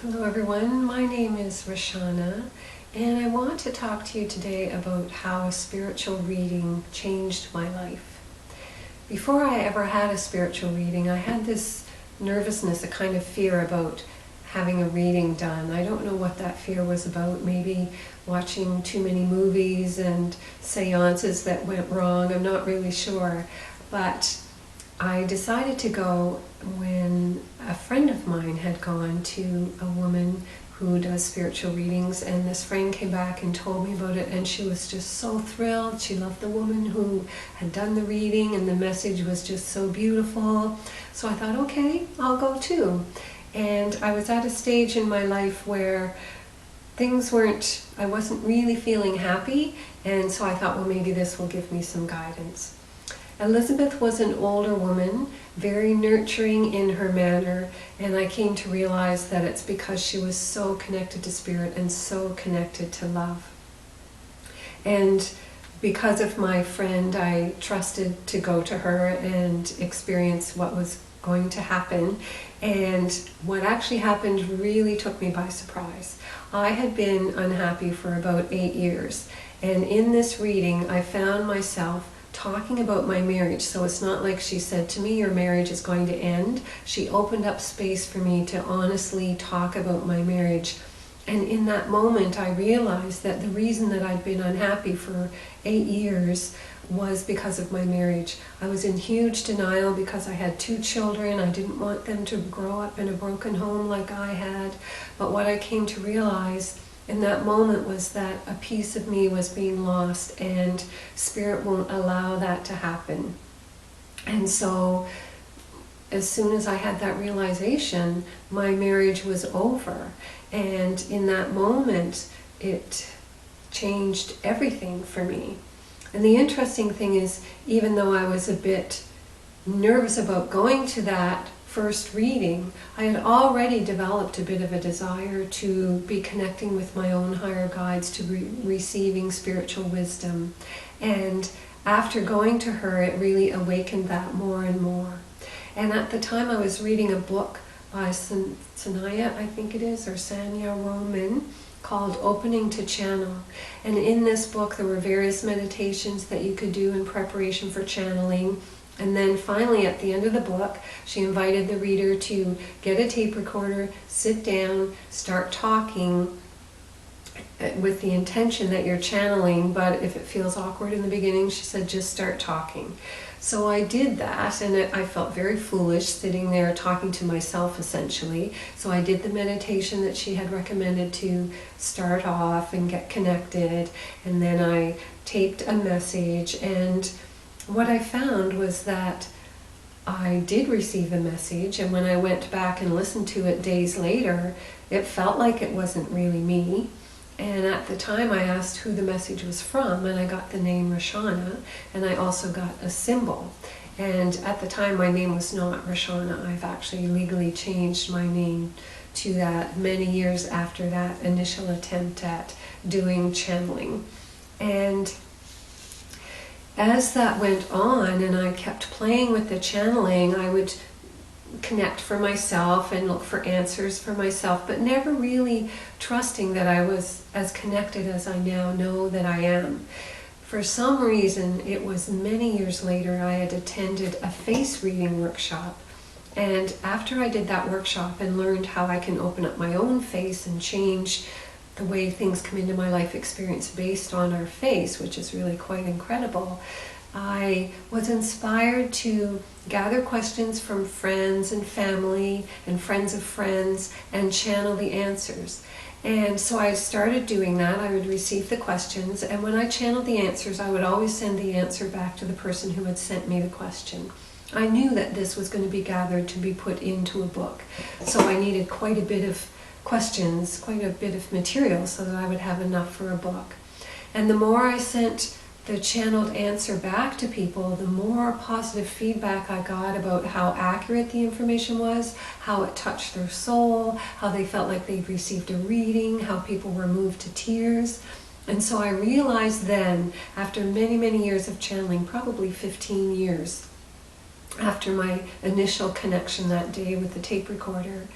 Hello everyone, my name is Roshana and I want to talk to you today about how a spiritual reading changed my life. Before I ever had a spiritual reading, I had this nervousness, a kind of fear about having a reading done. I don't know what that fear was about, maybe watching too many movies and seances that went wrong, I'm not really sure. But I decided to go when a friend of mine had gone to a woman who does spiritual readings, and this friend came back and told me about it, and she was just so thrilled. She loved the woman who had done the reading, and the message was just so beautiful. So I thought, okay, I'll go too. And I was at a stage in my life where I wasn't really feeling happy, and so I thought, well, maybe this will give me some guidance. Elizabeth was an older woman, very nurturing in her manner, and I came to realize that it's because she was so connected to spirit and so connected to love. And because of my friend, I trusted to go to her and experience what was going to happen. And what actually happened really took me by surprise. I had been unhappy for about 8 years, and in this reading I found myself talking about my marriage. So it's not like she said to me, your marriage is going to end. She opened up space for me to honestly talk about my marriage. And in that moment, I realized that the reason that I'd been unhappy for 8 years was because of my marriage. I was in huge denial because I had 2 children. I didn't want them to grow up in a broken home like I had. But what I came to realize in that moment was that a piece of me was being lost, and spirit won't allow that to happen. And so as soon as I had that realization, my marriage was over. And in that moment, it changed everything for me. And the interesting thing is, even though I was a bit nervous about going to that first reading, I had already developed a bit of a desire to be connecting with my own higher guides, to receiving spiritual wisdom. And after going to her, it really awakened that more and more. And at the time I was reading a book by Sanaya, I think it is, or Sanya Roman, called Opening to Channel. And in this book there were various meditations that you could do in preparation for channeling. And then finally, at the end of the book, she invited the reader to get a tape recorder, sit down, start talking with the intention that you're channeling, but if it feels awkward in the beginning, she said, just start talking. So I did that, and I felt very foolish sitting there talking to myself, essentially. So I did the meditation that she had recommended to start off and get connected, and then I taped a message, and what I found was that I did receive a message, and when I went back and listened to it days later, it felt like it wasn't really me. And at the time I asked who the message was from, and I got the name Roshana, and I also got a symbol. And at the time my name was not Roshana. I've actually legally changed my name to that many years after that initial attempt at doing channeling. And as that went on and I kept playing with the channeling, I would connect for myself and look for answers for myself, but never really trusting that I was as connected as I now know that I am. For some reason, it was many years later, I had attended a face reading workshop. And after I did that workshop and learned how I can open up my own face and change the way things come into my life experience based on our face, which is really quite incredible, I was inspired to gather questions from friends and family and friends of friends and channel the answers. And so I started doing that. I would receive the questions, and when I channeled the answers, I would always send the answer back to the person who had sent me the question. I knew that this was going to be gathered to be put into a book, so I needed quite a bit of questions, quite a bit of material, so that I would have enough for a book. And the more I sent the channeled answer back to people, the more positive feedback I got about how accurate the information was, how it touched their soul, how they felt like they'd received a reading, how people were moved to tears. And so I realized then, after many, many years of channeling, probably 15 years, after my initial connection that day with the tape recorder,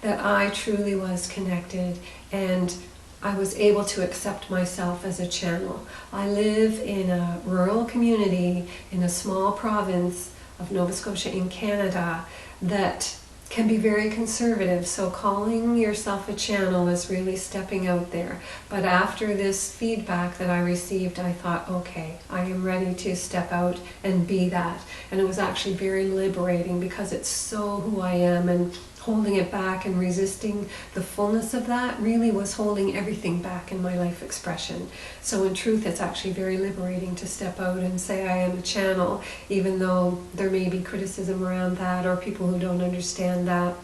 that I truly was connected and I was able to accept myself as a channel. I live in a rural community in a small province of Nova Scotia in Canada that can be very conservative, so calling yourself a channel is really stepping out there. But after this feedback that I received, I thought, okay, I am ready to step out and be that. And it was actually very liberating because it's so who I am, and holding it back and resisting the fullness of that really was holding everything back in my life expression. So in truth, it's actually very liberating to step out and say I am a channel, even though there may be criticism around that or people who don't understand that.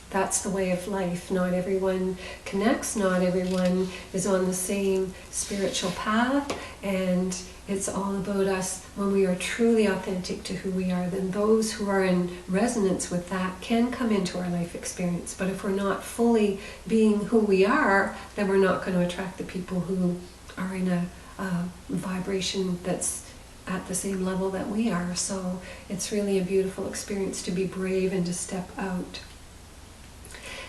That's the way of life. Not everyone connects, not everyone is on the same spiritual path, and it's all about us. When we are truly authentic to who we are, then those who are in resonance with that can come into our life experience. But if we're not fully being who we are, then we're not going to attract the people who are in a vibration that's at the same level that we are. So it's really a beautiful experience to be brave and to step out.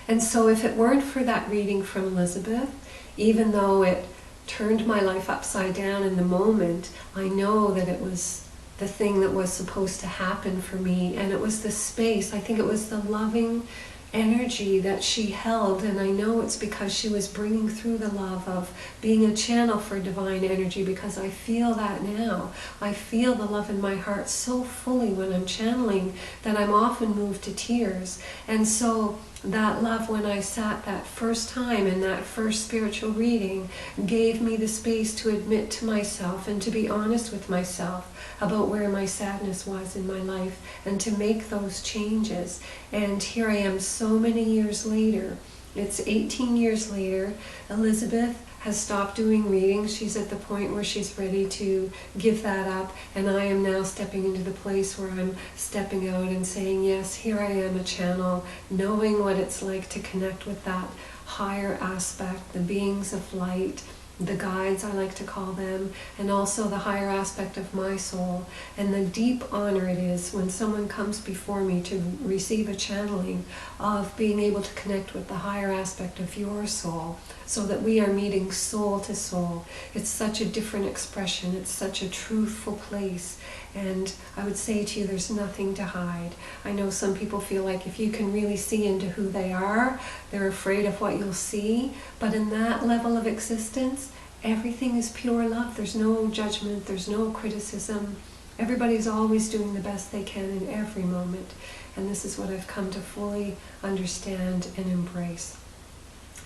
And so if it weren't for that reading from Elizabeth, even though it turned my life upside down in the moment, I know that it was the thing that was supposed to happen for me. And it was the space, I think it was the loving energy that she held, and I know it's because she was bringing through the love of being a channel for divine energy, because I feel that now. I feel the love in my heart so fully when I'm channeling that I'm often moved to tears. And so that love, when I sat that first time in that first spiritual reading, gave me the space to admit to myself and to be honest with myself about where my sadness was in my life and to make those changes. And here I am so many years later. It's 18 years later. Elizabeth has stopped doing readings. She's at the point where she's ready to give that up, and I am now stepping into the place where I'm stepping out and saying, yes, here I am, a channel, knowing what it's like to connect with that higher aspect, the beings of light, the guides, I like to call them, and also the higher aspect of my soul. And the deep honor it is when someone comes before me to receive a channeling of being able to connect with the higher aspect of your soul, so that we are meeting soul to soul. It's such a different expression. It's such a truthful place. And I would say to you, there's nothing to hide. I know some people feel like if you can really see into who they are, they're afraid of what you'll see. But in that level of existence, everything is pure love. There's no judgment. There's no criticism. Everybody's always doing the best they can in every moment. And this is what I've come to fully understand and embrace.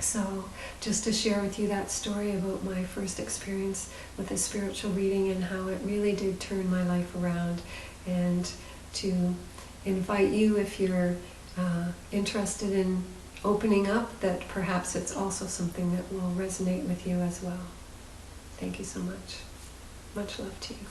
So just to share with you that story about my first experience with a spiritual reading and how it really did turn my life around, and to invite you, if you're interested in opening up, that perhaps it's also something that will resonate with you as well. Thank you so much. Much love to you.